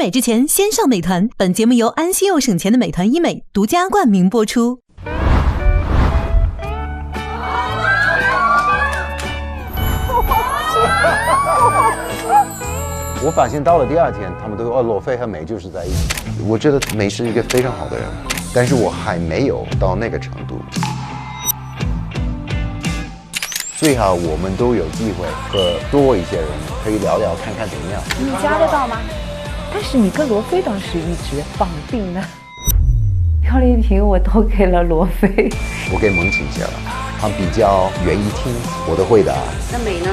美之前，先上美团。本节目由安心又省钱的美团医美独家冠名播出。我发现到了第二天，他们都说罗非和美就是在一起。我觉得美是一个非常好的人，但是我还没有到那个程度。最好我们都有机会和多一些人可以聊聊，看看怎么样。你加得到吗？但是你跟罗非当时一直绑定呢。赵丽萍我都给了罗非，我给萌请写了，他比较愿意听我的回答。那美呢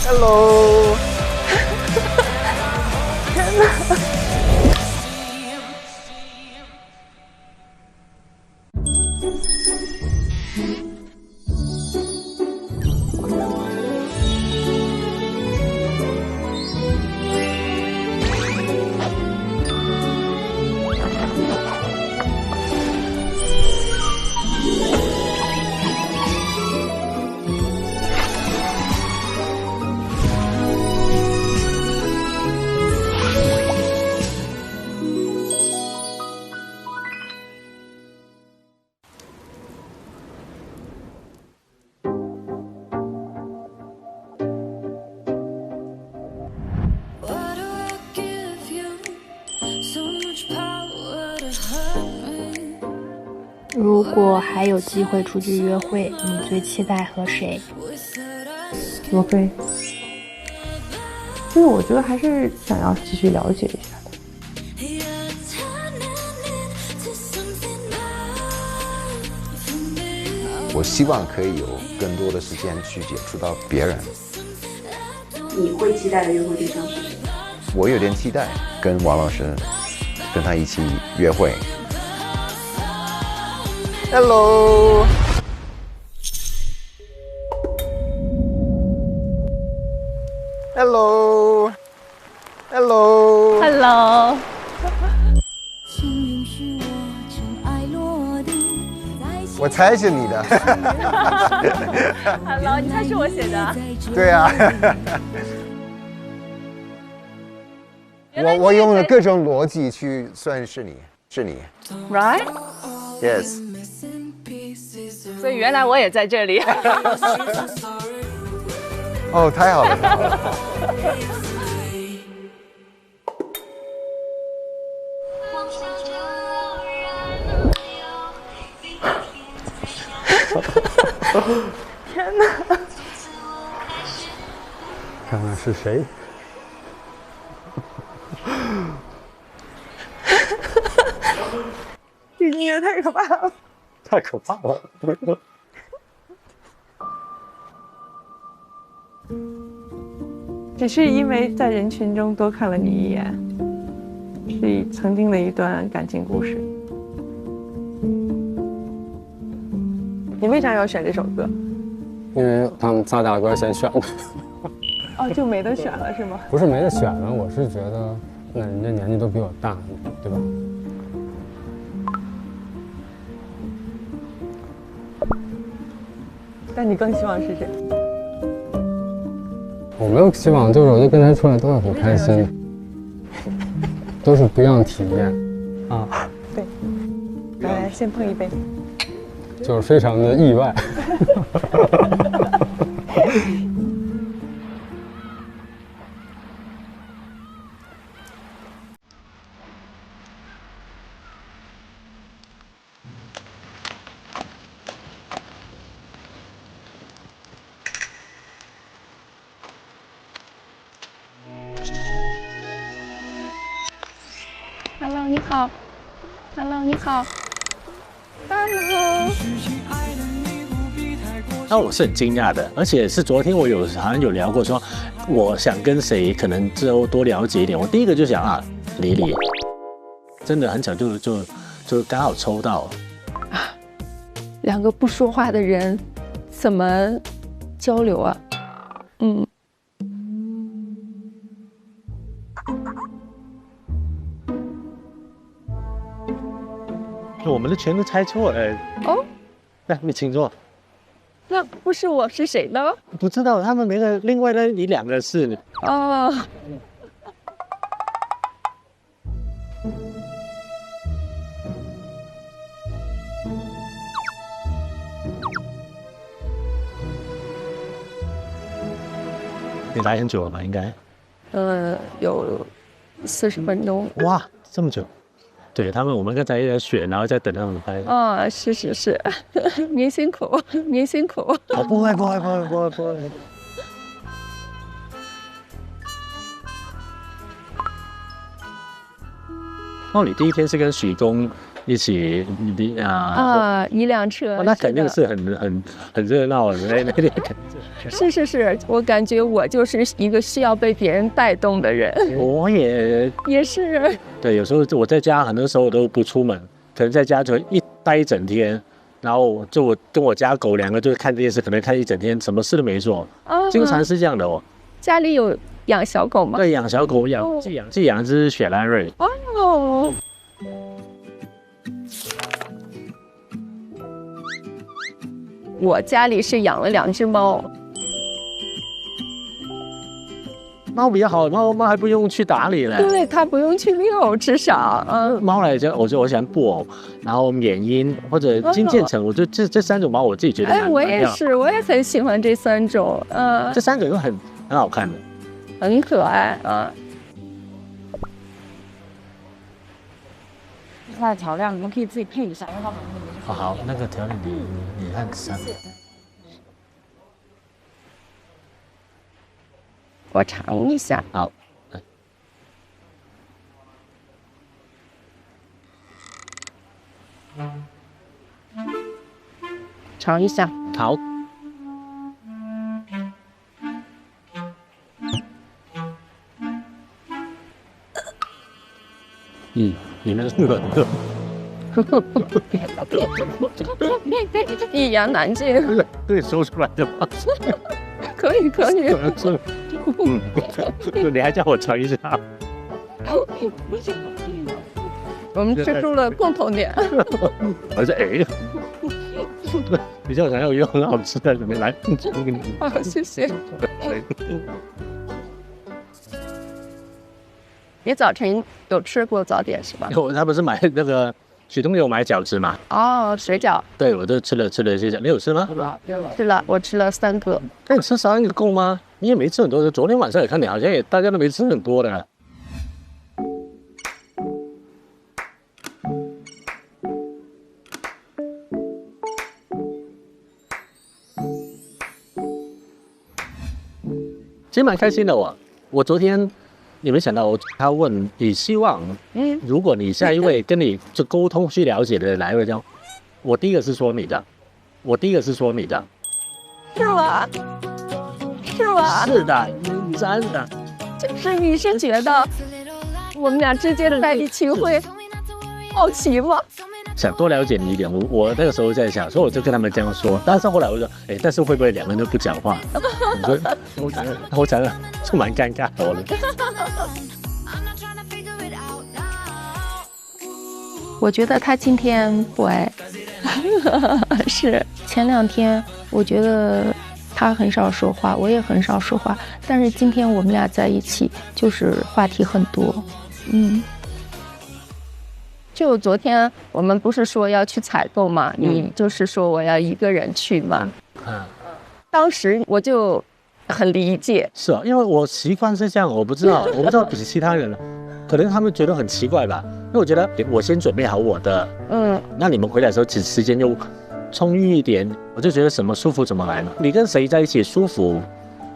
？Hello， 天哪！如果还有机会出去约会，你最期待和谁？罗非，因为我觉得还是想要继续了解一下的。我希望可以有更多的时间去接触到别人。你会期待的约会对象是谁？我有点期待跟王老师，跟他一起约会。Hello。Hello。Hello。Hello。我猜是你的。Hello， 你猜是我写的？对啊。我用了各种逻辑去算是你，是你。Right？ Yes。所以原来我也在这里。哦，太好了。天哪！看看是谁。这音乐太可怕了。太可怕了。只是因为在人群中多看了你一眼，是曾经的一段感情故事。你为啥要选这首歌？因为他们仨大哥先选的。哦，就没得选了是吗？不是没得选了，我是觉得那人家年纪都比我大，对吧？但你更希望是谁？我没有希望，就是我就跟他出来都会很开心，都是不一样体验啊。对，来先碰一杯。就是非常的意外。Hello， 你好。Hello， 你好。Hello。那我是很惊讶的，而且是昨天我好像有聊过说，我想跟谁可能之后多了解一点。我第一个就想啊，李李，真的很巧就刚好抽到。两个不说话的人，怎么交流啊？我们的全都猜错了。哦，来，你请坐。那不是我是谁呢？不知道，他们每个另外的你2个是哦。你来很久了吧？应该。有40分钟。哇，这么久。对他们，我们刚才也在选，然后再等他们拍。啊，是，您辛苦，您辛苦。哦，不会。哦，你第一天是跟许工一起，一辆车。那肯定是很热闹的那天。是，我感觉我就是一个需要被别人带动的人。我也是。对，有时候我在家，很多时候我都不出门，可能在家就待一整天，然后我跟我家狗2个就看电视，可能看一整天，什么事都没做。经常是这样的哦。家里有养小狗吗？对，养小狗，寄养一只雪兰瑞。哦。我家里是养了2只猫。猫比较好，猫还不用去打理嘞。对，它不用去遛，至少。猫来讲，我喜欢布偶，然后缅因或者金渐层，我觉得这3种猫我自己觉得我也是，我也很喜欢这3种。这3种都很好看的，很可爱啊。它的调料你们可以自己配一下，因为它好，那个调料你看3。我尝一下。好，尝一下。好。你那是冷的。一言难尽。可以说出来的吗？可以。你还叫我尝一下？我们吃出了共同点。我说比较想要一个很好吃的，怎么来？好，谢谢。你早晨有吃过早点是吧？他不是买那个许东有买饺子嘛？哦，水饺。对，我都吃了一些饺。你有吃吗？吃了，我吃了3个。那你吃3个够吗？你也没吃很多，昨天晚上也看你好像大家都没吃很多的。其实蛮开心的我昨天你没想到他问你希望，如果你下一位跟你就沟通去了解的哪一位叫，我第一个是说你的，是吗？是的，真的。就是你是觉得我们俩之间在一起会好奇吗？想多了解你一点，我那个时候在想，所以我就跟他们这样说。但是后来我说，但是会不会2个人都不讲话？我想就蛮尴尬的。我觉得他今天不爱，是前2天，我觉得他很少说话，我也很少说话，但是今天我们俩在一起，就是话题很多。就昨天我们不是说要去采购嘛，你就是说我要一个人去嘛。当时我就很理解。是啊，因为我习惯是这样，我不知道比其他人，可能他们觉得很奇怪吧。因为我觉得我先准备好我的，那你们回来的时候时间就充裕一点，我就觉得什么舒服怎么来嘛。你跟谁在一起舒服，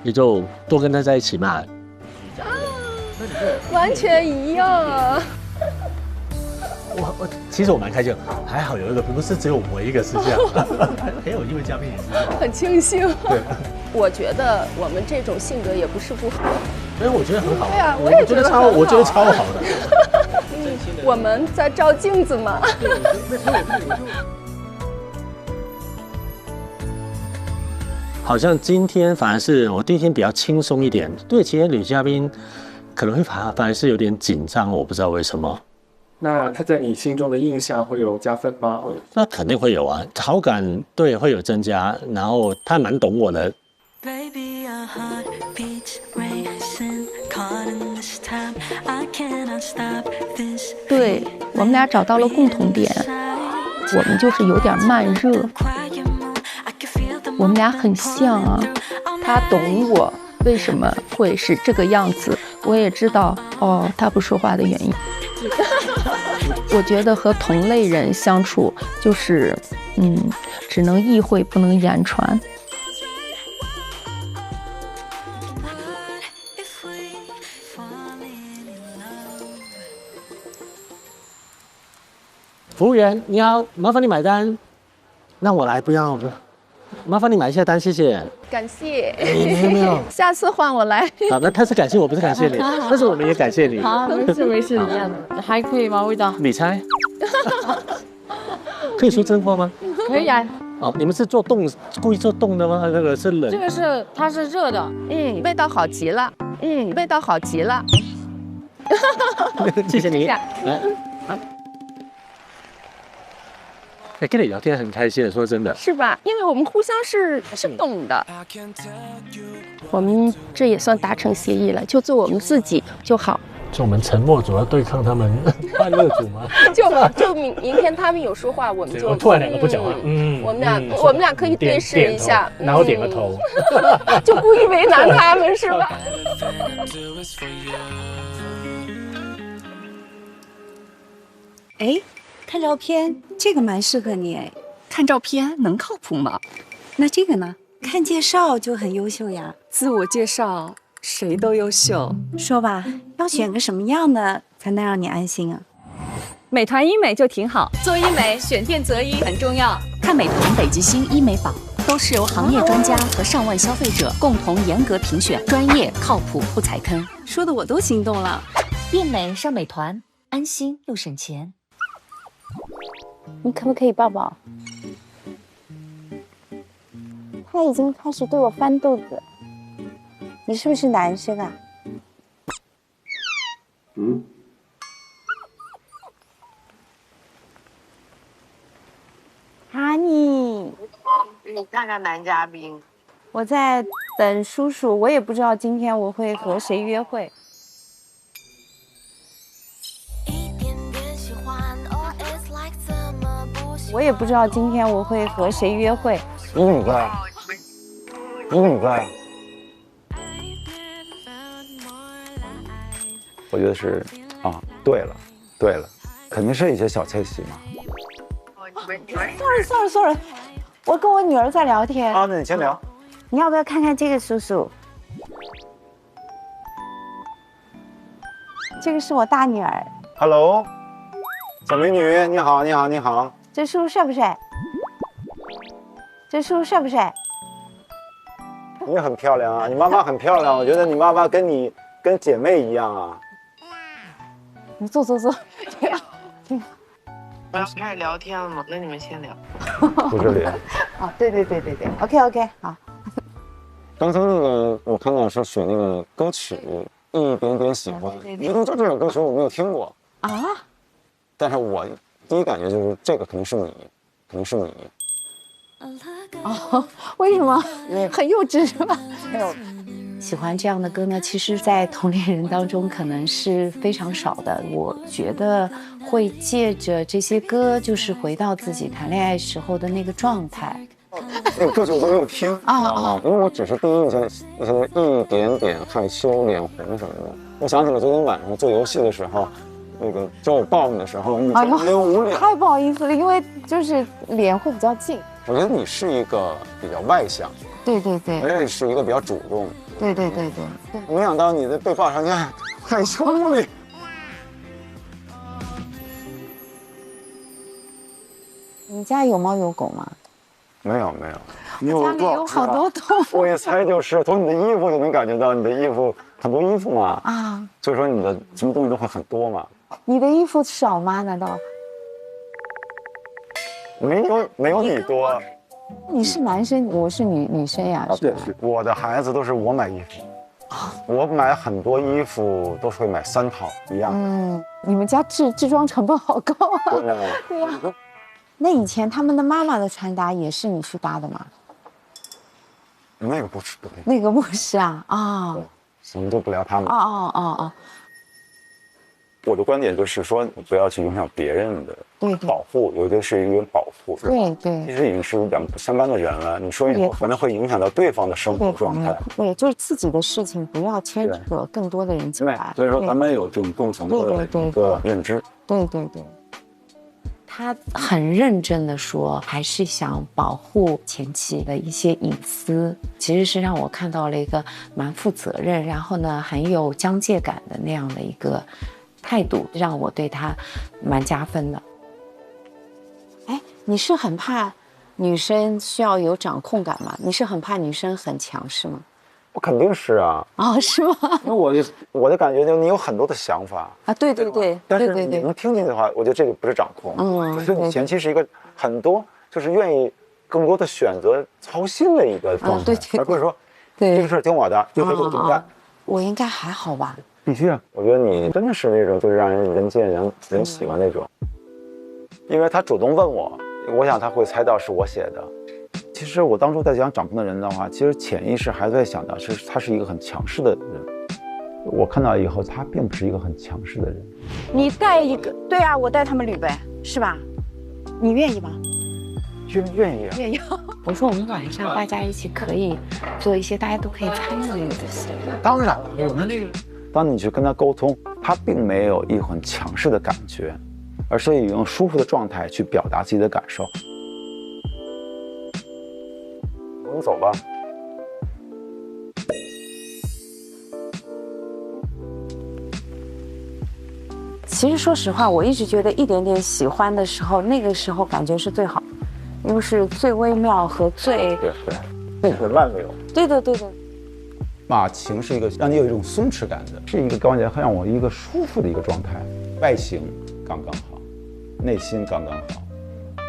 你就多跟他在一起嘛。完全一样啊。其实我蛮开心，还好有一个不是只有我一个是这样，还有一位嘉宾也是这样，很庆幸。对，我觉得我们这种性格也不是不好，所以我觉得很好。对啊，我也觉得很好，我觉得超好的。我们在照镜子嘛。好像今天反而是我第一天比较轻松一点，对其他女嘉宾可能会反而是有点紧张，我不知道为什么。那他在你心中的印象会有加分吗？那肯定会有啊，好感对会有增加，然后他蛮懂我的。对，我们俩找到了共同点，我们就是有点慢热，我们俩很像啊，他懂我为什么会是这个样子，我也知道哦，他不说话的原因。我觉得和同类人相处就是只能意会不能言传。服务员你好，麻烦你买单。让我来，不要，麻烦你买一下单，谢谢。感谢。没有。下次换我来。好，那他是感谢我，不是感谢你，但是我们也感谢你。好，没事没事，一样的，还可以吗？味道？你猜？可以说真话吗？可以啊。哦，你们是做冻，故意做冻的吗？那个是冷。这个是它是热的。味道好极了。味道好极了。谢谢你。来。跟你聊天很开心，说真的，是吧？因为我们互相是懂的，我们这也算达成协议了，就做我们自己就好。就我们沉默组要对抗他们欢乐组吗？就明天他们有说话，我们就突然两个不讲话，我们俩可以对视一下，然后点个头，就故意为难他们是吧？哎。看照片，这个蛮适合你哎。看照片能靠谱吗？那这个呢？看介绍就很优秀呀。自我介绍，谁都优秀。说吧，要选个什么样的才能让你安心啊？美团医美就挺好，做医美选店择医很重要。看美团、北极星、医美宝，都是由行业专家和上万消费者共同严格评选，专业靠谱不踩坑。说的我都心动了。变美上美团，安心又省钱。你可不可以抱抱？他已经开始对我翻肚子。你是不是男生啊？哈尼，你看看男嘉宾。我在等叔叔，我也不知道今天我会和谁约会。我也不知道今天我会和谁约会。你怎么在？你怎么在？我觉得是啊，对了，肯定是一些小窃喜嘛。Sorry， 我跟我女儿在聊天。啊，那你先聊。你要不要看看这个叔叔？这个是我大女儿。Hello， 小美女，你好，你好，你好。这叔叔帅不帅？这叔叔帅不帅？你很漂亮啊，你妈妈很漂亮，我觉得你妈妈跟姐妹一样啊。你坐。我要开始聊天了吗？那你们先聊。不是脸。啊，对 ，OK， 好。刚才那个我看到是选那个歌曲，一点点喜欢。你说这首歌曲我没有听过啊，但是我第一感觉就是这个可能是你。哦，为什么？很幼稚是吧？喜欢这样的歌呢，其实在同龄人当中可能是非常少的。我觉得会借着这些歌，就是回到自己谈恋爱时候的那个状态。那个歌曲我都没有听啊，因为我只是第一印象那些一点点害羞、脸红什么的。我想起了昨天晚上做游戏的时候，那个找我抱你的时候，你没有捂脸，太不好意思了，因为就是脸会比较近。我觉得你是一个比较外向，对，而且是一个比较主动。对，没想到你在被抱上去害羞了。你家有猫有狗吗？没有，你有家里有好多动物。我一猜就是从你的衣服就能感觉到，你的衣服很多衣服嘛。啊，所以说你的什么东西都会很多嘛。你的衣服少吗？难道？没有你多。你是男生，我是女生呀。对，我的孩子都是我买衣服。我买很多衣服都是会买3套一样。你们家置装成本好高啊。对呀。那以前他们的妈妈的穿搭也是你去搭的吗？那个不是，那个不是啊啊。什么都不聊他们。哦。我的观点就是说，你不要去影响别人的保护，有的是一个保护，对，其实已经是两不相干的人了。你说以后可能会影响到对方的生活状态。对，就是自己的事情不要牵扯更多的人进来。所以说，咱们有这种共同的一个认知。对。他很认真的说，还是想保护前妻的一些隐私，其实是让我看到了一个蛮负责任，然后呢很有疆界感的那样的一个态度，让我对他蛮加分的。你是很怕女生需要有掌控感吗？你是很怕女生很强势吗？我肯定是啊。是吗？因为我的感觉就是你有很多的想法啊，对。但是你能听进去的话，我觉得这个不是掌控，就是你前期是一个很多就是愿意更多的选择操心的一个状态，而不是说这个事儿听我的，就会怎么干。我应该还好吧？必须啊！我觉得你真的是那种就是让人见人喜欢那种，因为他主动问我想他会猜到是我写的。其实我当初在讲掌控的人的话，其实潜意识还在想的是他是一个很强势的人。我看到以后，他并不是一个很强势的人。你带一个，对啊，我带他们旅呗，是吧？你愿意吗？愿意啊。愿意。我说我们晚上大家一起可以做一些大家都可以参与的事。当然了，我们那个，当你去跟他沟通，他并没有一很强势的感觉，而是以用舒服的状态去表达自己的感受。我们走吧。其实说实话，我一直觉得一点点喜欢的时候，那个时候感觉是最好，因为是最微妙和最那是万流。对。马情是一个让你有一种松弛感的，是一个关键让我一个舒服的一个状态，外形刚刚好，内心刚刚好，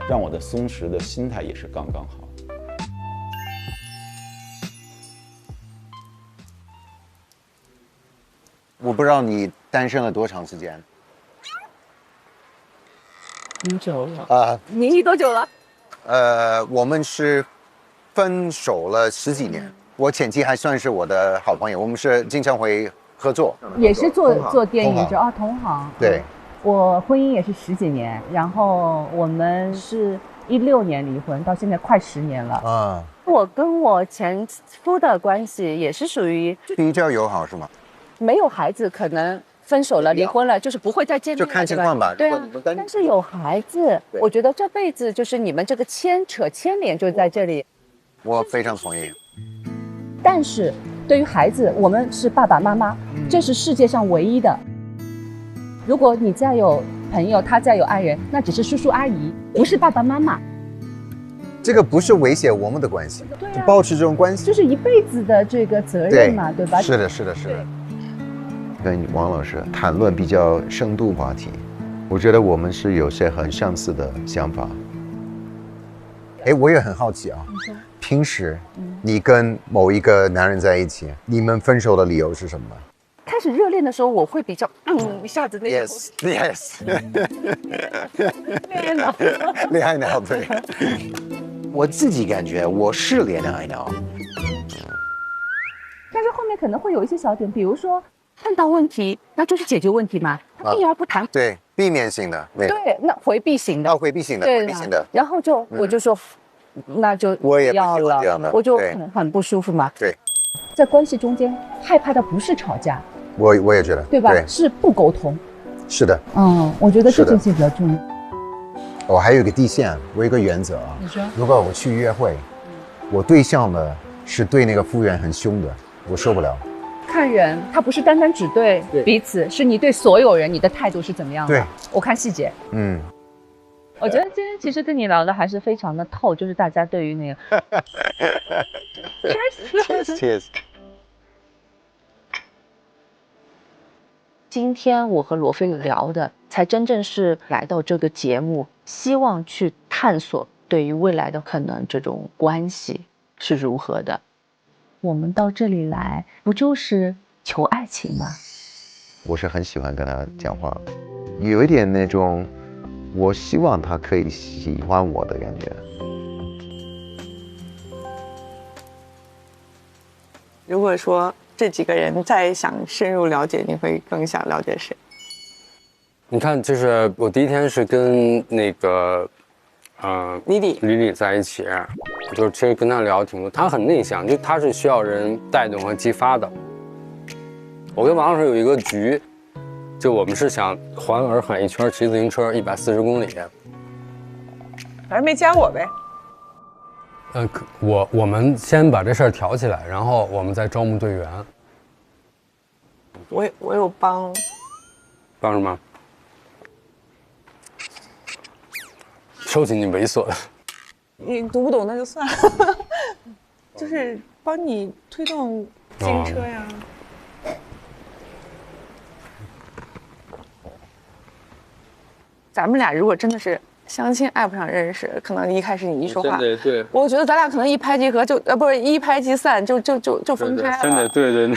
让我的松弛的心态也是刚刚好。我不知道你单身了多长时间？很久了。你多久了？我们是分手了10几年。我前妻还算是我的好朋友，我们是经常会合作。也是做电影同行。对。我婚姻也是10几年，然后我们是16年离婚，到现在快10年了。我跟我前夫的关系也是属于比较友好是吗？没有孩子，可能分手了、离婚了，就是不会再见面，就看情况吧。对啊，但是有孩子，我觉得这辈子就是你们这个牵连就在这里。我非常同意。但是对于孩子，我们是爸爸妈妈，这是世界上唯一的。如果你再有朋友，他再有爱人，那只是叔叔阿姨，不是爸爸妈妈。这个不是威胁我们的关系，就保持这种关系，就是一辈子的这个责任嘛，对吧？是的。跟王老师谈论比较深度话题，我觉得我们是有些很相似的想法。我也很好奇啊，平时你跟某一个男人在一起，你们分手的理由是什么？开始热恋的时候，我会比较一下子那个 yes 恋爱脑对。我自己感觉我是恋爱脑，但是后面可能会有一些小点，比如说碰到问题，那就是解决问题嘛，他避而不谈。对，避免性的。对，那回避型的。回避型的。对的。然后我就说，那就我也要了，我就很不舒服嘛。对，在关系中间害怕的不是吵架，我也觉得，对吧？是不沟通。是的。我觉得这件事比较重要。我还有一个底线，我有一个原则啊。你说，如果我去约会，我对象呢是对那个服务员很凶的，我受不了。看人，他不是单单只对彼此，是你对所有人，你的态度是怎么样的？对，我看细节。我觉得今天其实跟你聊的还是非常的透，就是大家对于那个。Cheers。今天我和罗非聊的，才真正是来到这个节目，希望去探索对于未来的可能这种关系是如何的。我们到这里来，不就是求爱情吗？我是很喜欢跟他讲话，有一点那种，我希望他可以喜欢我的感觉。如果说这几个人再想深入了解，你会更想了解谁？你看，就是我第一天是跟那个，李李在一起，就是其实跟他聊挺多，他很内向，就他是需要人带动和激发的。我跟王老师有一个局，就我们是想环洱海一圈，骑自行车140公里。反正没加我呗。我们先把这事儿挑起来，然后我们再招募队员。我有帮什么？收起你猥琐的。你读不懂那就算了，就是帮你推动自行车呀。咱们俩如果真的是相亲爱不上认识，可能一开始你一说话，对，我觉得咱俩可能一拍即合就不是一拍即散就分开了。真的对。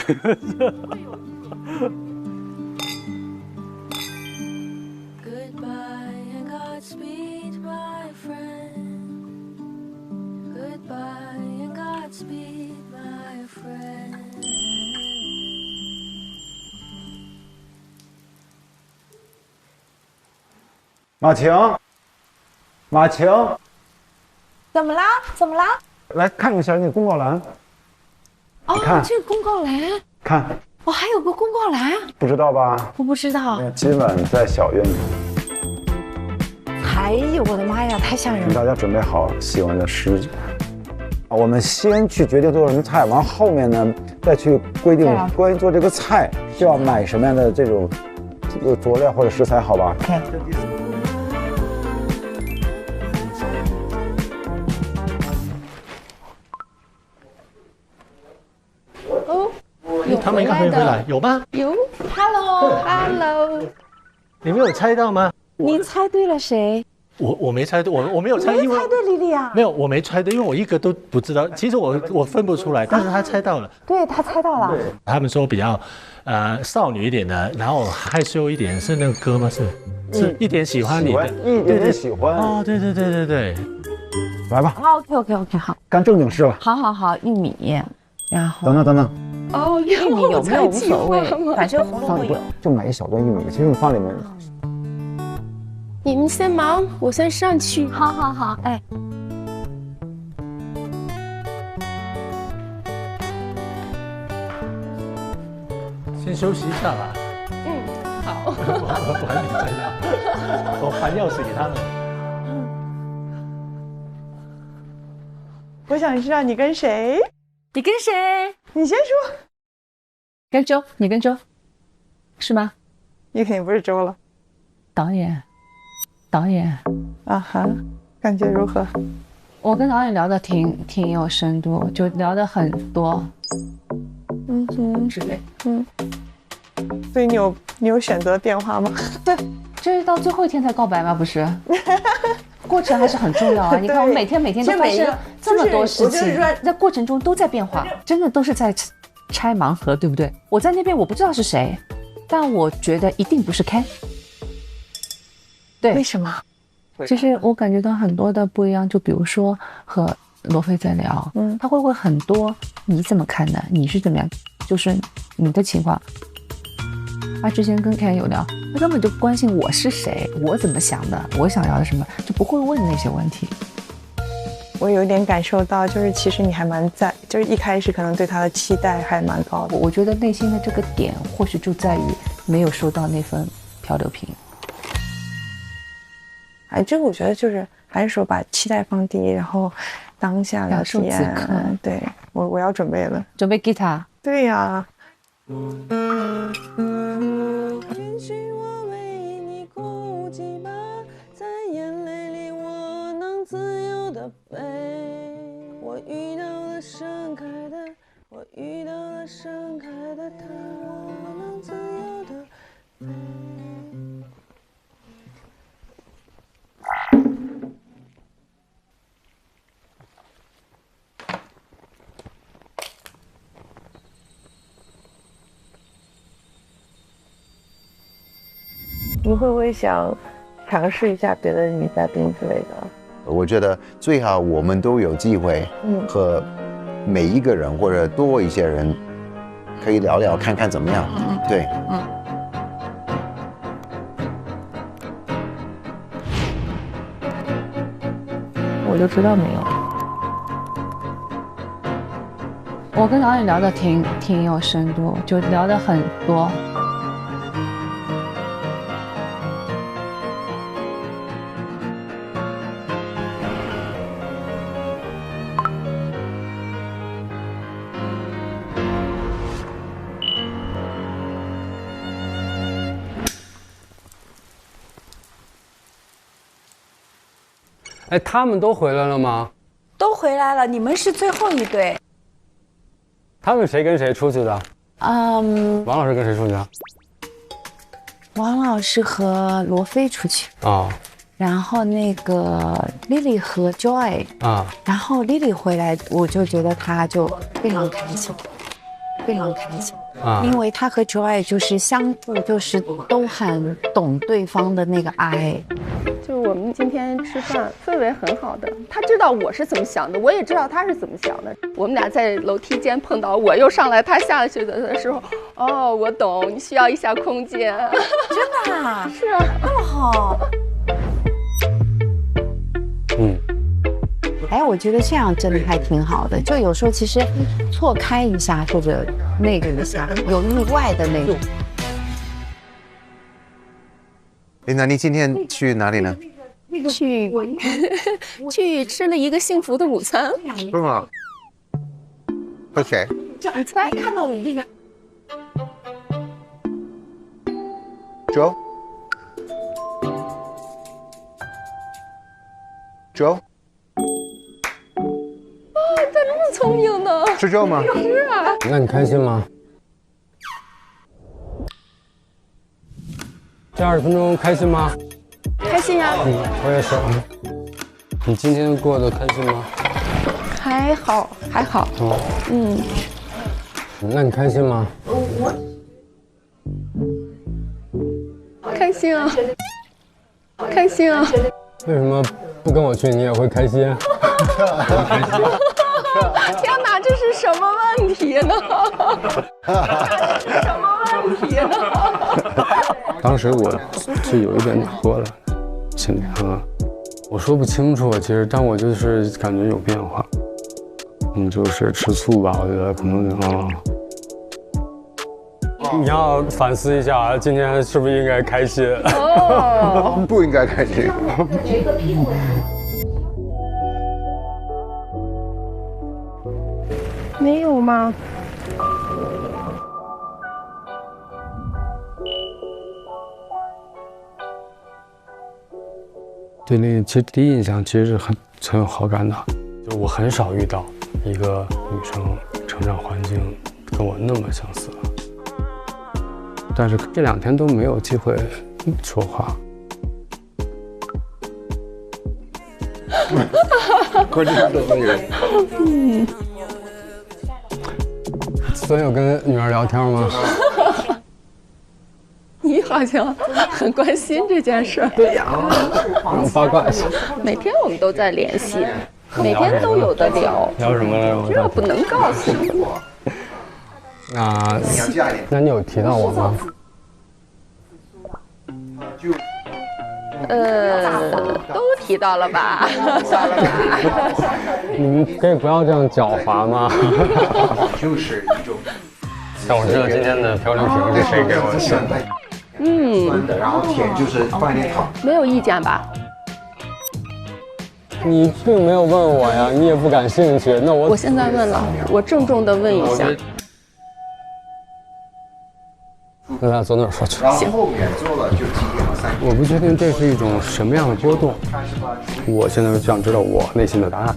马晴，怎么啦？来看一下那个公告栏。哦，看这个公告栏，看，我还有个公告栏，不知道吧？我不知道。今晚在小院里。哎呦，我的妈呀，太吓人了！请大家准备好喜欢的食具。我们先去决定做什么菜，完后面呢再去规定关于做这个菜需要买什么样的这种佐料或者食材，好吧？他们应该会回来，有吗？有 ，Hello， 你没有猜到吗？你猜对了谁？我没猜对，我没有猜，因为猜对莉莉啊。没有，我没猜对，因为我一个都不知道。其实我分不出来，但是他猜到了。对他猜到了。他们说比较少女一点的，然后害羞一点，是那个歌吗？是一点喜欢你的，一点喜欢。哦，对，来吧。OK，好。干正经事了。好，玉米，然后等等。哦，玉米有没有无所谓，反正红萝卜有。就买一小段玉米，其实你放里面。你们先忙，我先上去。好，哎。先休息一下吧。好。我还没这样，我还钥匙给他们。我想知道你跟谁？你跟谁？你先说。跟周，你跟周，是吗？你肯定不是周了。导演。啊哈，感觉如何？我跟导演聊的挺有深度，就聊的很多。之类。所以你有选择变化吗？对，这是到最后一天才告白吗？不是。过程还是很重要啊！你看，我每天都发生这么多事情，在过程中都在变化，真的都是在拆盲盒，对不对？我在那边我不知道是谁，但我觉得一定不是 Ken。对，为什么？就是我感觉到很多的不一样，就比如说和罗非在聊，他会问很多你怎么看的，你是怎么样，就是你的情况。他之前跟 Ken 有聊，他根本就不关心我是谁，我怎么想的，我想要的什么，就不会问那些问题。我有点感受到，就是其实你还蛮在，就是一开始可能对他的期待还蛮高的。我觉得内心的这个点，或许就在于没有收到那份漂流瓶。这个我觉得就是还是说把期待放低，然后当下的体验。对，我要准备了，准备 guitar。对呀。允许我为你哭泣吧，在眼泪里我能自由的飞。我遇到了盛开的，我遇到了盛开的他，我能自由的飞。你会不会想尝试一下别的女嘉宾之类的？我觉得最好我们都有机会和每一个人或者多一些人可以聊聊看看怎么样。对，我就知道没有。我跟导演聊的挺有深度，就聊得很多。哎，他们都回来了吗？都回来了，你们是最后一对。他们谁跟谁出去的？王老师跟谁出去的？王老师和罗非出去。哦。然后那个 Lily 和 Joy。啊。然后 Lily 回来，我就觉得她就非常开心，非常开心。因为她和 Joy 就是相互就是都很懂对方的那个爱。就是我们今天吃饭氛围很好的，他知道我是怎么想的，我也知道他是怎么想的。我们俩在楼梯间碰到，我又上来，他下去的时候，哦，我懂，你需要一下空间。真的啊？是啊，那么好。哎，我觉得这样真的还挺好的。就有时候其实错开一下或者那个一下，有意外的那种。哎，那你今天去哪里呢？去吃了一个幸福的午餐。是吗？和谁？你猜？看到你那个。Joe。他这么聪明呢？是 Joe 吗？是啊。那你开心吗？这20分钟开心吗？开心呀。我也是。你今天过得开心吗？还好，还好。那你开心吗？开心啊，开心啊。为什么不跟我去你也会开心？天哪，这是什么问题呢？什么问题呢？当时我是有一点难过的，心里我说不清楚，其实，但我就是感觉有变化。就是吃醋吧，我觉得可能你要反思一下，今天是不是应该开心？不应该开心。没有吗？对那个其实第一印象其实是很有好感的，就我很少遇到一个女生成长环境跟我那么相似，但是这2天都没有机会说话。关键是那个。昨天有跟女儿聊天吗？你好像很关心这件事。对呀，八卦一下。每天我们都在联系，每天都有的聊。聊什么来着？这不能告诉我。那你有提到我吗？都提到了吧？你们可以不要这样狡猾吗？就是一种。但我知道今天的漂流瓶是谁给我选的。然后甜就是放一点糖。没有意见吧？你并没有问我呀，你也不感兴趣，那我现在问了，我郑重的问一下。那咱走哪儿说去？行。后面做了就几点了？3点。我不确定这是一种什么样的波动，我现在就想知道我内心的答案。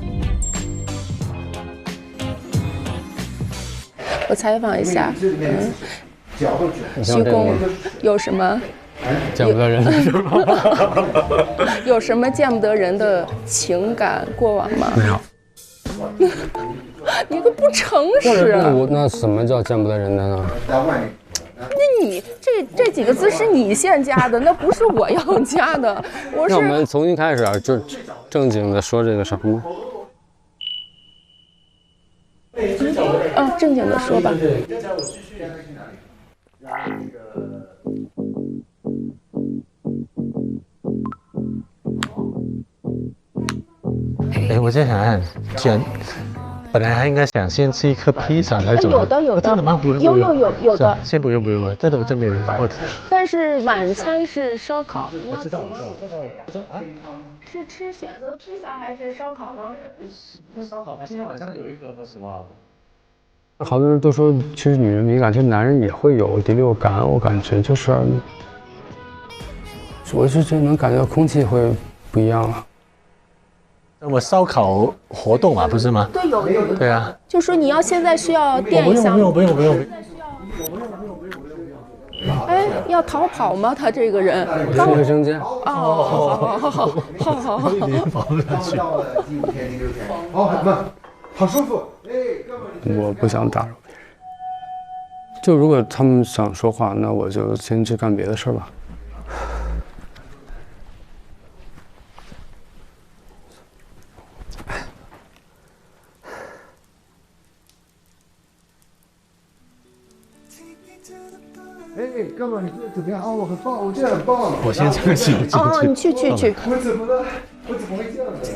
我采访一下，徐工有什么见不得人的是吗？有什么见不得人的情感过往吗？没有。你个不诚实。那什么叫见不得人的呢？那你这几个字是你先加的，那不是我要加的。那我们重新开始啊，就正经的说这个什么？正经的说吧。哎，我在想，既然本来还应该想先吃一颗披萨才走。有的，真的吗？不有的。先不用，真的没有。但是晚餐是烧烤。我知道啊。是吃选择披萨还是烧烤呢？烧烤。今天晚上有一个什么？好多人都说，其实女人敏感，其实男人也会有第六感。我感觉就是，我是觉得能感觉到空气会不一样了。我烧烤活动嘛，不是吗？对，有。对啊。就说你要现在需要垫一下。不用。哎，要逃跑吗？他这个人。是卫生间。好。跑不下去。好舒服。我不想打扰别人。就如果他们想说话，那我就先去干别的事吧。哎，哥们，你这怎么样？哦，我很棒，我觉得很棒。我先这个去。你去。我怎么了？我怎么会这样子？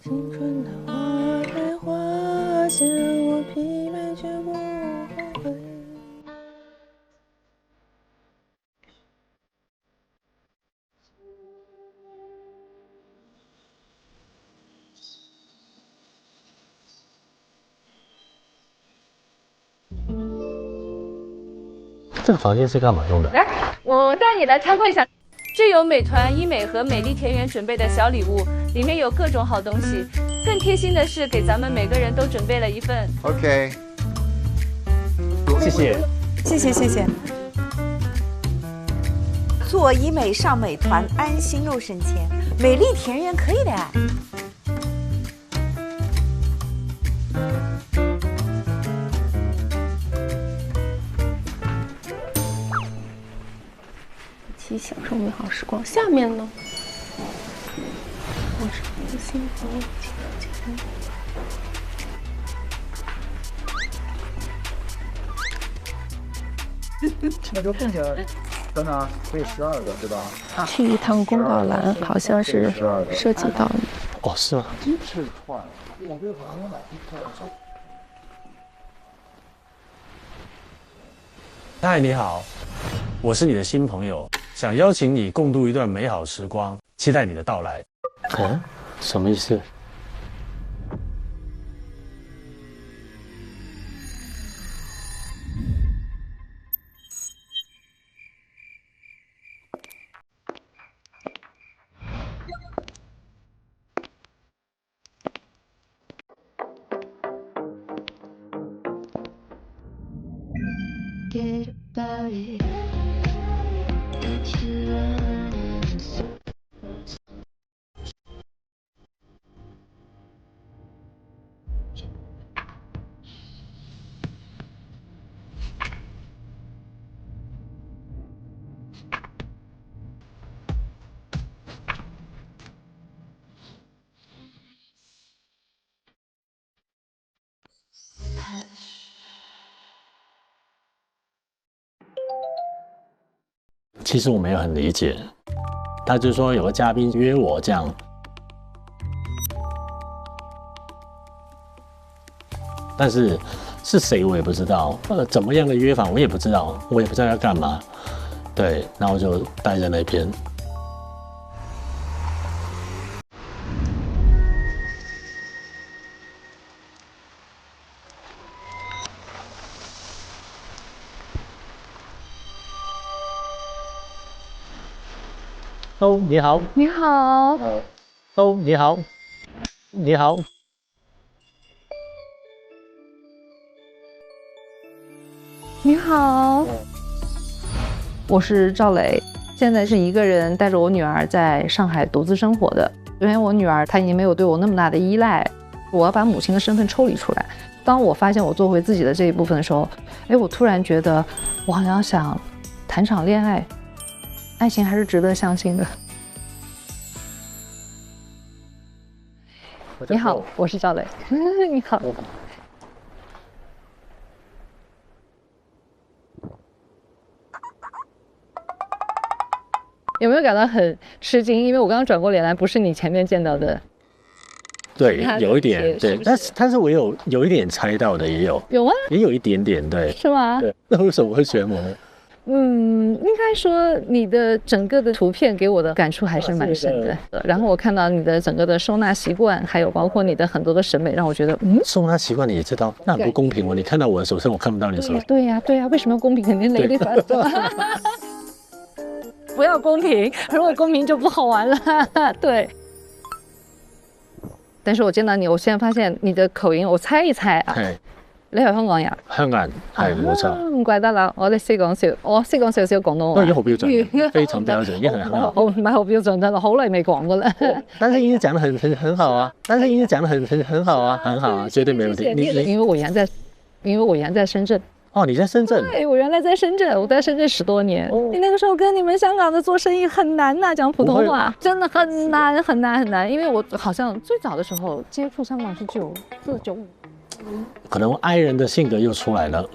青春的花开花谢，让我疲惫却不后悔。这个房间是干嘛用的？来，我带你来参观一下。这有美团医美和美丽田园准备的小礼物，里面有各种好东西。更贴心的是，给咱们每个人都准备了一份。OK， 谢谢。做医美上美团，安心又省钱。美丽田园可以的。一起享受美好时光。下面呢？我是你的新朋友。那就剩下在那可以12个，对吧？去一趟公告栏，好像是涉及到你。哦，是吗？鸡翅串，我这好像买鸡翅。嗨，你好，我是你的新朋友，想邀请你共度一段美好时光，期待你的到来。什么意思？其实我没有很理解，他就说有个嘉宾约我这样，但是是谁我也不知道，怎么样的约法我也不知道，我也不知道要干嘛，对，然后就待在那边。哦，你好。你好。哦，你好。你好。你好，我是赵磊，现在是一个人带着我女儿在上海独自生活的。因为我女儿她已经没有对我那么大的依赖，我要把母亲的身份抽离出来。当我发现我做回自己的这一部分的时候，我突然觉得我好像想谈场恋爱。爱情还是值得相信的。你好，我是赵磊。你好。有没有感到很吃惊？因为我刚刚转过脸来，不是你前面见到的。对，有一点，对，但是我有一点猜到的，也有。有吗？也有一点点，对。是吗？对。那为什么会选我呢？应该说你的整个的图片给我的感触还是蛮深的。然后我看到你的整个的收纳习惯，还有包括你的很多的审美，让我觉得，收纳习惯你也知道，那很不公平哦。你看到我的手上，我看不到你的手。对呀，为什么要公平？肯定雷厉风行。不要公平，如果公平就不好玩了。对。但是我見到你，我現在發現你的口音，我猜一猜啊。係。你係香港人？香港人係冇錯。唔怪得啦，我哋識講少，我識講少少廣東話。都已經好標準，非常標準，已經很好。唔係好標準，真係好耐未講過啦。但是英語講得很好啊，但是英語講得很好啊，很好啊，絕對沒問題。因為我原來在深圳。哦，你在深圳？对，我原来在深圳，我在深圳10多年。你那个时候跟你们香港的做生意很难呐，讲普通话真的很难很难很难。因为我好像最早的时候接触香港是94、95。可能爱人的性格又出来了，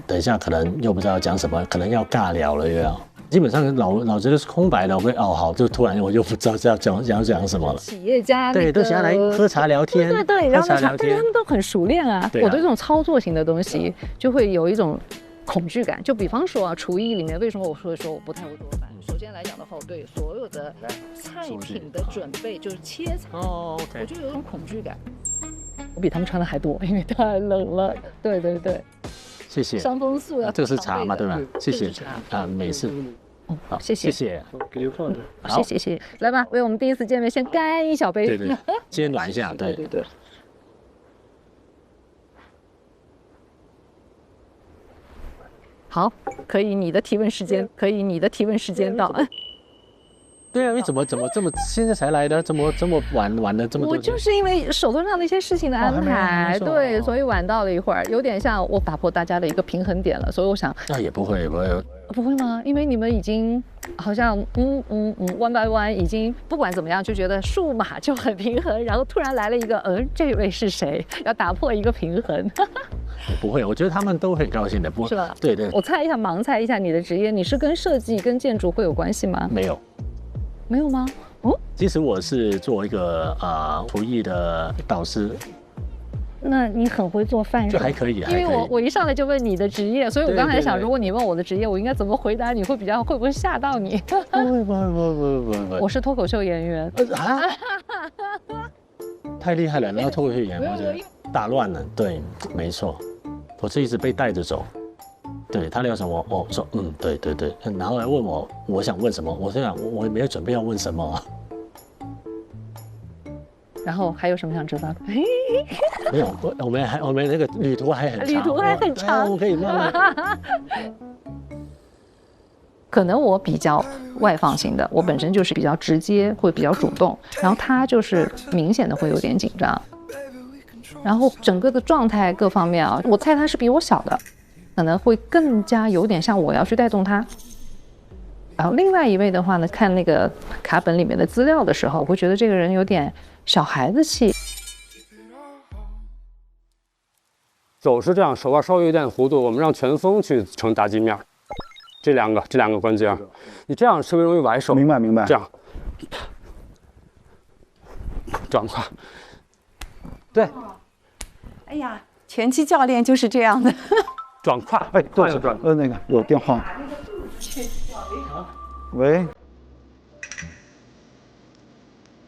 等一下可能又不知道讲什么，可能要尬聊了又要。基本上脑子都是空白的，我会好，就突然我就不知道要讲什么了。企业家对，都想要来喝茶聊天，对，然后但是他们都很熟练啊。我对这种操作型的东西就会有一种恐惧感。就比方说啊，厨艺里面为什么我说我不太会做饭？首先来讲的话，我对所有的菜品的准备就是切菜，我就有一种恐惧感。我比他们穿的还多，因为太冷了。对。谢谢。伤风素要。这个是茶嘛，对吧？谢谢啊，美式。好，谢谢。谢谢。来吧，为我们第一次见面，先干一小杯。对，先暖一下。对。好，可以，你的提问时间到。对啊，你怎么这么现在才来的？这么晚的这么多？我就是因为手头上的一些事情的安排，对，所以晚到了一会儿，有点像我打破大家的一个平衡点了，所以我想。那也不会。不会吗？因为你们已经好像one by one已经不管怎么样就觉得数码就很平衡，然后突然来了一个这位是谁？要打破一个平衡。不会，我觉得他们都很高兴的，不是吧？对。我猜一下，盲猜一下你的职业，你是跟设计跟建筑会有关系吗？没有吗？其实我是做一个厨艺的导师。那你很会做饭是吧？就还可以。因为我一上来就问你的职业，所以我刚才想，如果你问我的职业，我应该怎么回答？你会不会吓到你？不，我是脱口秀演员。太厉害了，然后脱口秀演员，我觉得打乱了。对，没错，我是一直被带着走。对，他聊什么，我说对，然后来问我想问什么，我想我也没有准备要问什么。然后还有什么想知道的？没有，我们那个旅途还很长，我可以慢慢。可能我比较外放型的，我本身就是比较直接，会比较主动，然后他就是明显的会有点紧张，然后整个的状态各方面啊，我猜他是比我小的，可能会更加有点像我要去带动他。然后另外一位的话呢，看那个卡本里面的资料的时候，我会觉得这个人有点小孩子气。走是这样，手腕稍微有点弧度，我们让全峰去成打击面。这两个关节，你这样特别容易崴手。明白明白。这样，转快。对。哎呀，拳击教练就是这样的。转快，哎，对，那个有电话。喂。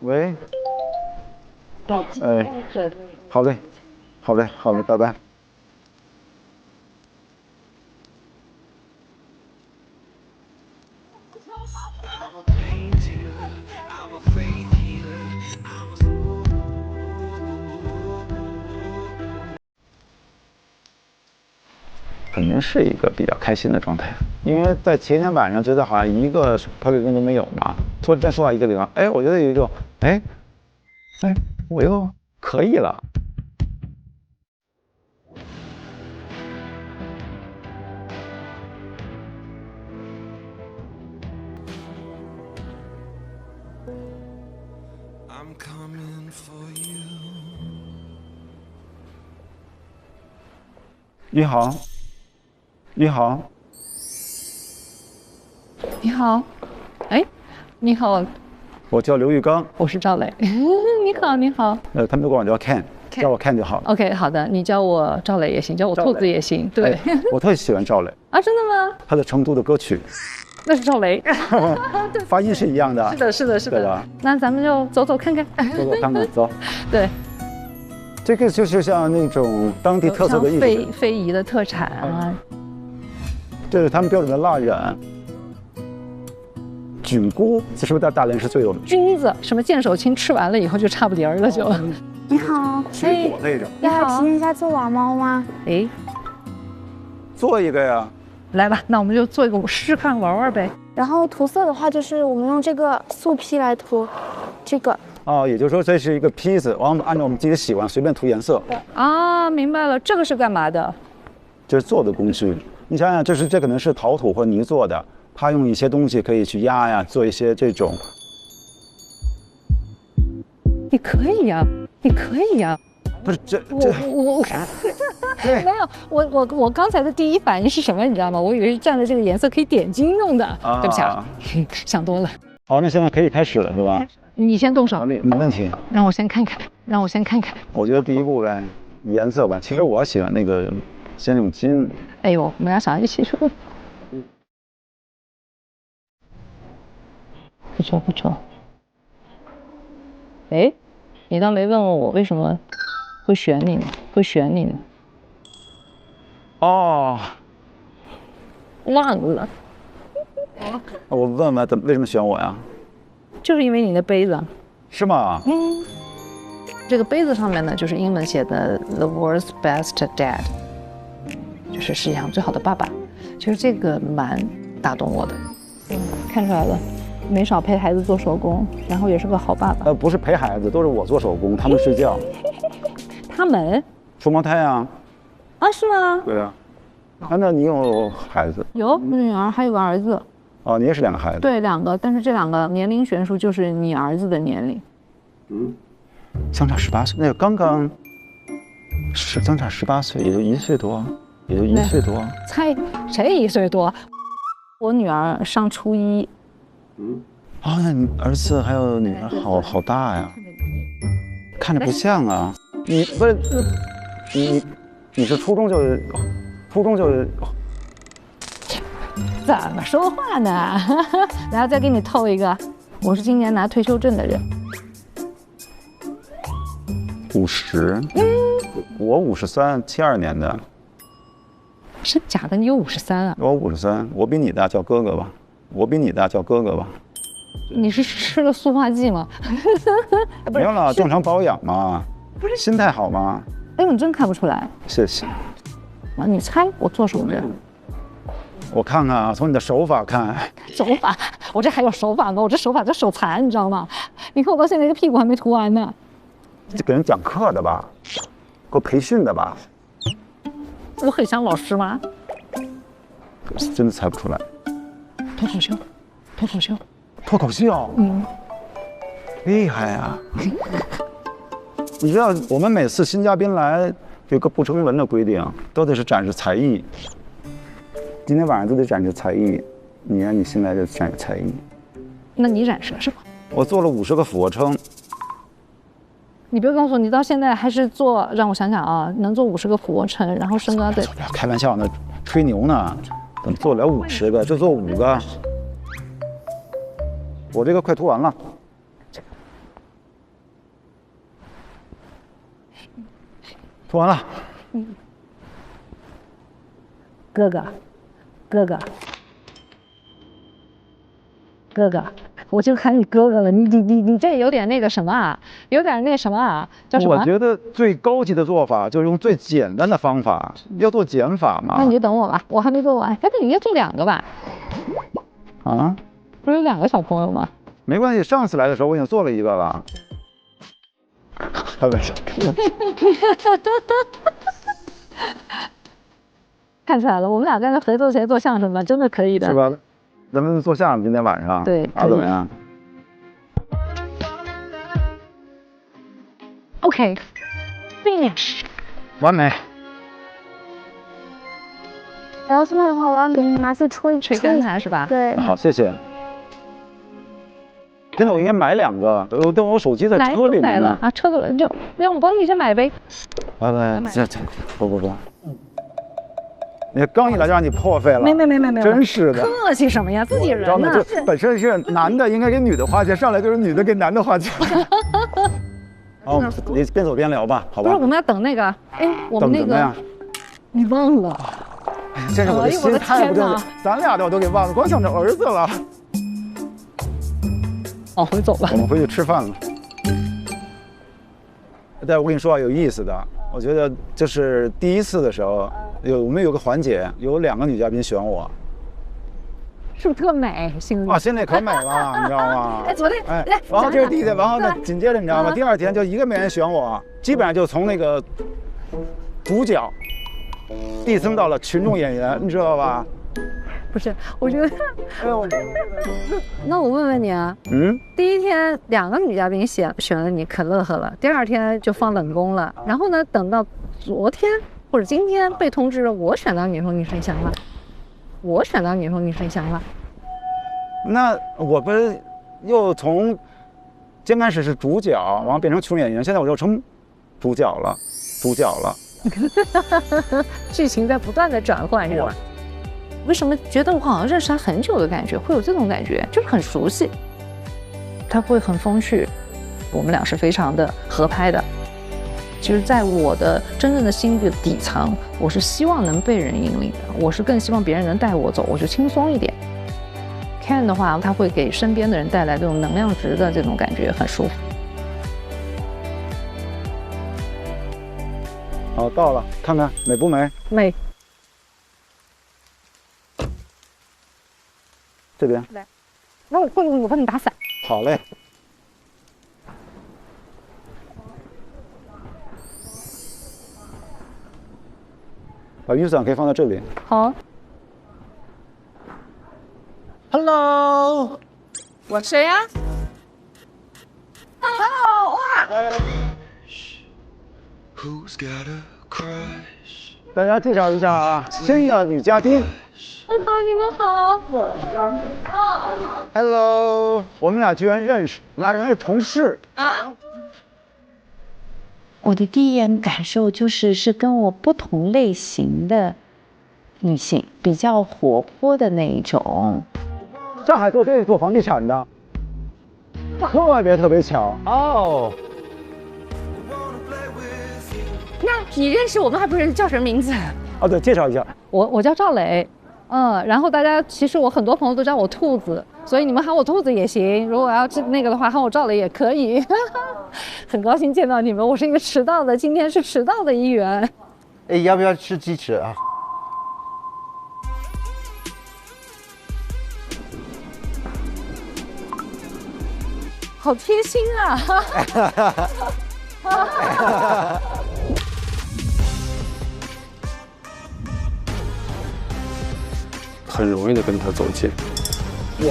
喂。哎，好嘞，好嘞，好嘞，拜拜。肯定是一个比较开心的状态，因为在前天晚上觉得好像一个特别都没有嘛，突然说到一个地方，哎，我觉得有一种，哎，我又可以了。你好，你好，你好，哎，你好，我叫刘玉刚，我是赵磊。你好，你好。他们都管我叫 Ken， 叫我 Ken 就好了。OK， 好的，你叫我赵磊也行，叫我兔子也行。对，哎，我特别喜欢赵磊啊，真的吗？他的成都的歌曲，那是赵雷，发音是一样的。是的，是的，是的。对吧？那咱们就走走看看，走走看看，走。对。这个就是像那种当地特色的艺术，非遗的特产啊。这是他们标准的蜡染。菌菇，是不是在大连是最有名？菌子，什么剑手青吃完了以后就差不离儿了就。你好，水果那种。要体验一下做瓦猫吗？哎，做一个呀。来吧，那我们就做一个，试试看玩玩呗。然后涂色的话，就是我们用这个素坯来涂，这个。哦，也就是说这是一个坯子，我们按照我们自己的喜欢随便涂颜色。啊，明白了，这个是干嘛的？这是做的工具。你想想，这可能是陶土或泥做的，它用一些东西可以去压呀，做一些这种。你可以呀，你可以呀。不是我没有，我刚才的第一反应是什么？你知道吗？我以为是蘸了这个颜色可以点睛用的。对不起啊，想多了。好，那现在可以开始了，是吧？你先动手，没问题。让我先看看，让我先看看。我觉得第一步呗，颜色吧。其实我喜欢那个先用金。哎呦，我们俩想一起说。不错不错。哎，你倒没问问我为什么会选你呢？哦，忘了。我问问为什么选我呀？就是因为你的杯子，是吗？这个杯子上面呢，就是英文写的 "The world's best dad"， 就是世界上最好的爸爸。其实这个蛮打动我的，看出来了，没少陪孩子做手工，然后也是个好爸爸。不是陪孩子，都是我做手工，他们睡觉。他们？双胞胎啊。啊，是吗？对啊。那你有孩子？有女儿，还有个儿子。哦，你也是2个孩子？对，2个，但是这2个年龄悬殊就是你儿子的年龄。相差18岁，那个刚刚是相差18岁，也就1岁多，也就1岁多。猜谁1岁多？我女儿上初1。啊，那你儿子还有女儿好大呀，看着不像啊。你不是你是初中就。怎么说话呢？然后再给你透一个，我是今年拿退休证的人。50，我53，72年的。真假的？你有53啊？我53，我比你大，叫哥哥吧。你是吃了塑化剂吗？没有了，正常保养嘛。不是心态好吗？哎呦，你真看不出来。谢谢。啊，你猜我做什么的？我看看啊，从你的手法看。手法？我这还有手法吗？我这手法叫手残，你知道吗？你看我到现在这屁股还没涂完呢。这给人讲课的吧？给我培训的吧？我很像老师吗？真的猜不出来。脱口秀。脱口秀？厉害呀！你知道我们每次新嘉宾来有个不成文的规定，都得是展示才艺。今天晚上都得展示才艺，你看你现在就展示才艺。那你展示了什么？我做了50个俯卧撑。你别告诉我，你到现在还是做，让我想想啊，能做50个俯卧撑，然后身高对。开玩笑呢，吹牛呢，怎么做不了50个，就做5个。我这个快涂完了。涂完了。哥哥，我就喊你哥哥了，你这有点那个什么啊，有点那什么啊，叫什么？我觉得最高级的做法就是用最简单的方法，要做减法嘛。那你就等我吧，我还没做完，赶紧要做2个吧。啊？不是有2个小朋友吗？没关系，上次来的时候我已经做了1个了。开玩笑。看出来了，我们俩在这合作做相声吧，真的可以的，是吧？咱们做相声，今天晚上对，啊，怎么样 ？OK， finish， 完美。然后现在的话，我要给你拿去吹干它是吧？对。好，谢谢。现在我应该买2个，但我手机在车里面呢。啊，车子就让我帮你先买呗。来，不。你刚一来就让你破费了，没，真是的。客气什么呀，自己人呢。这本身是男的应该给女的花钱，上来就是女的给男的花钱。好，你边走边聊吧，好吧？不是，我们要等那个，哎，我们那个，你忘了？哎呀，真是我的心太不正了，咱俩的我都给忘了，光想着儿子了。往回走吧，我们回去吃饭了。但我跟你说啊，有意思的，我觉得就是第1次的时候。我们有个环节，有2个女嘉宾选我，是不是特美？啊，现在可美了，你知道吗？哎，昨天，然后这是第一天，然后呢，紧接着你知道吗？第2天就1个没人选我，基本上就从那个主角递增到了群众演员，你知道吧？不是，我觉得，那我问问你啊，第1天2个女嘉宾选了你，可乐呵了，第2天就放冷宫了，然后呢，等到昨天。或者今天被通知了，我选到你的时候，你谁想法？我选到你的时候，你谁想法？那我不是又从先开始是主角，然后变成群众演员，现在我就成主角了。剧情在不断的转换，是吧？为什么觉得我好像认识他很久的感觉？会有这种感觉，就是很熟悉。他会很风趣，我们俩是非常的合拍的。其实，在我的真正的心的底层，我是希望能被人引领的，我是更希望别人能带我走，我就轻松一点。Ken 的话，他会给身边的人带来这种能量值的这种感觉，很舒服。好，到了，看看美不美？美。这边。来，那我帮你打伞。好嘞。把雨伞可以放在这里。好。Hello， 我谁呀 ？Hello， 大家介绍一下啊，新的女嘉宾。你们好。Hello， 我们俩居然认识，俩人是同事啊。我的第一眼感受是跟我不同类型的女性，比较活泼的那一种。上海做房地产的，特别巧哦。那你认识我们还不认识，叫什么名字？哦，对，介绍一下。我叫赵磊，然后大家其实我很多朋友都叫我兔子，所以你们喊我兔子也行。如果要那个的话，喊我赵磊也可以。很高兴见到你们，我是一个迟到的，今天是迟到的一员。哎，要不要吃鸡翅啊？好贴心啊！很容易的跟他走近。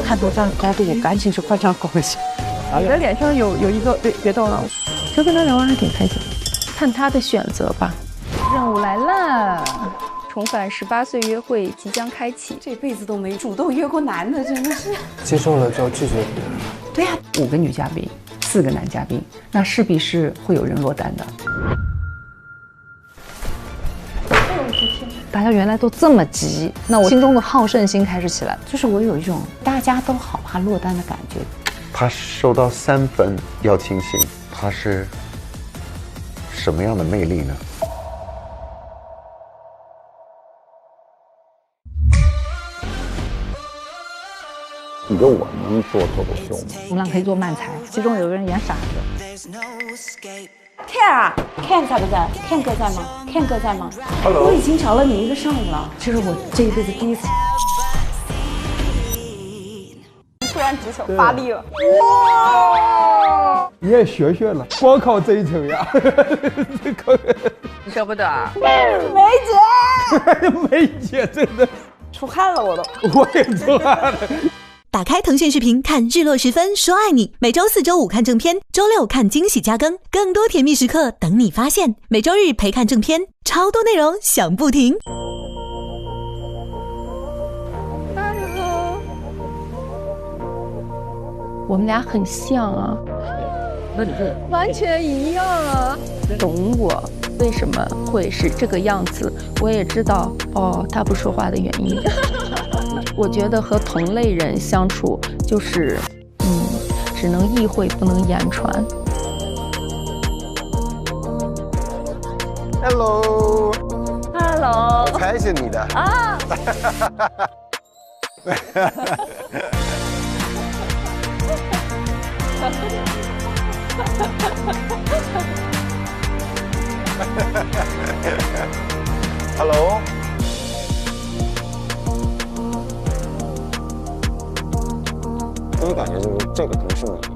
看多张高度，我赶紧去换张狗去。你的脸上有一个，别动了，就跟他聊完还挺开心。看他的选择吧。任务来了，重返18岁约会即将开启，这辈子都没主动约过男的，真的是。接受了就要拒绝别人。对呀，5个女嘉宾，4个男嘉宾，那势必是会有人落单的。大家原来都这么急，那我心中的好胜心开始起来，就是我有一种大家都好怕落单的感觉。他收到3份邀请信，他是什么样的魅力呢？你觉得我能做脱口秀吗？我们俩可以做漫才，其中有个人演傻子。Ken 在不在 ？Ken 哥在吗 ？Ken 哥在吗 ？Hello， 我已经找了你1个上午了，这是我这一辈子第一次。突然举手发力了，哇！你也学学了，光靠这一层呀，你舍不得啊？梅姐，梅姐真的出汗了，我都，我也出汗了。打开腾讯视频看日落时分说爱你，每周4、周5看正片，周6看惊喜加更，更多甜蜜时刻等你发现。每周日陪看正片，超多内容想不停。我们俩很像啊，那你这完全一样啊，懂我为什么会是这个样子，我也知道哦，他不说话的原因。我觉得和同类人相处就是只能意会不能言传。 Hello， 我猜是你的啊。Hello， 第一感觉就是这个可能是你。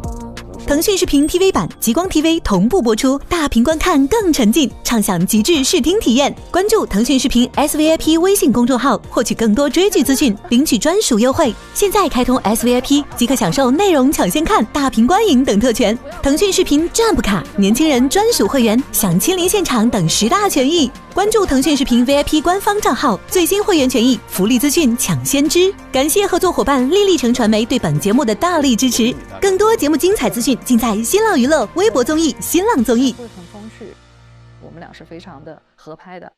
腾讯视频 TV 版、极光 TV 同步播出，大屏观看更沉浸，畅享极致视听体验。关注腾讯视频 SVIP 微信公众号，获取更多追剧资讯，领取专属优惠。现在开通 SVIP 即可享受内容抢先看、大屏观影等特权。腾讯视频占卜卡、年轻人专属会员、享亲临现场等10大权益。关注腾讯视频 VIP 官方账号，最新会员权益、福利资讯抢先知。感谢合作伙伴丽丽城传媒对本节目的大力支持。更多节目精彩资讯尽在新浪娱乐微博综艺、新浪综艺。会很风趣，我们俩是非常的合拍的。